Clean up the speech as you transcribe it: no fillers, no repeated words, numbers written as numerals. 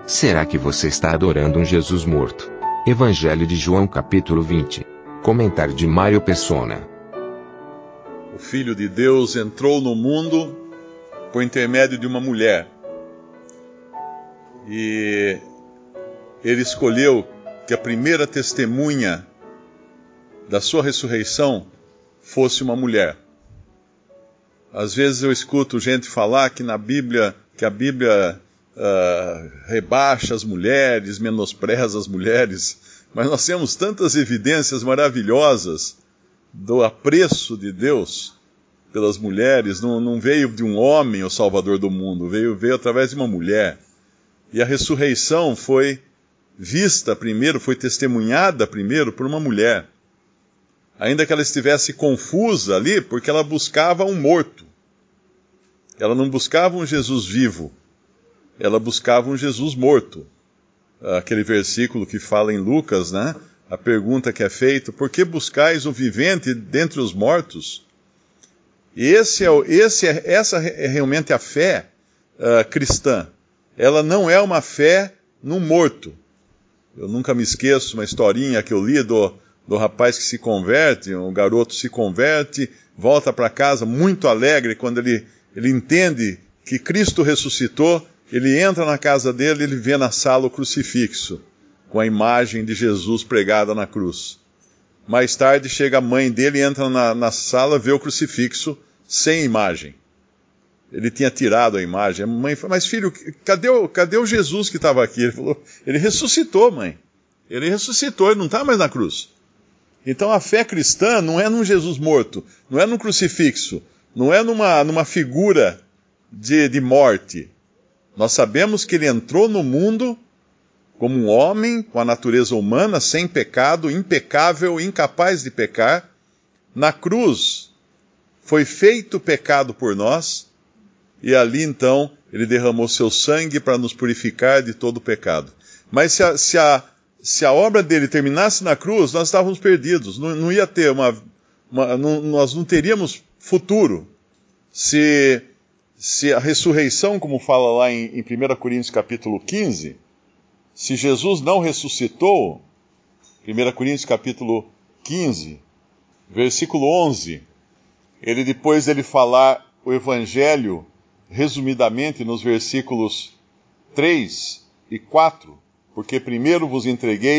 Será que você está adorando um Jesus morto? Evangelho de João capítulo 20. Comentário de Mário Persona. O Filho de Deus entrou no mundo por intermédio de uma mulher. E ele escolheu que a primeira testemunha da sua ressurreição fosse uma mulher. Às vezes eu escuto gente falar que a Bíblia rebaixa as mulheres, menospreza as mulheres, mas nós temos tantas evidências maravilhosas do apreço de Deus pelas mulheres. Não veio de um homem o Salvador do mundo, veio através de uma mulher. E a ressurreição foi vista primeiro, foi testemunhada primeiro por uma mulher. Ainda que ela estivesse confusa ali, porque ela buscava um morto. Ela não buscava um Jesus vivo, ela buscava um Jesus morto. Aquele versículo que fala em Lucas, né? A pergunta que é feita: por que buscais o vivente dentre os mortos? E essa é realmente a fé cristã. Ela não é uma fé num morto. Eu nunca me esqueço uma historinha que eu li do rapaz que se converte, um garoto se converte, volta para casa muito alegre quando ele entende que Cristo ressuscitou. Ele entra na casa dele e ele vê na sala o crucifixo, com a imagem de Jesus pregada na cruz. Mais tarde chega a mãe dele, entra na sala, vê o crucifixo sem imagem. Ele tinha tirado a imagem. A mãe falou: mas filho, cadê o Jesus que estava aqui? Ele falou: ele ressuscitou, mãe. Ele ressuscitou, ele não está mais na cruz. Então a fé cristã não é num Jesus morto, não é num crucifixo, não é numa figura de morte. Nós sabemos que ele entrou no mundo como um homem, com a natureza humana, sem pecado, impecável, incapaz de pecar. Na cruz foi feito pecado por nós, e ali então ele derramou seu sangue para nos purificar de todo o pecado. Mas se a obra dele terminasse na cruz, nós estávamos perdidos. Não ia ter nós não teríamos futuro. Se a ressurreição, como fala lá em 1 Coríntios capítulo 15, se Jesus não ressuscitou, 1 Coríntios capítulo 15, versículo 11, depois dele falar o Evangelho, resumidamente nos versículos 3 e 4, porque primeiro vos entreguei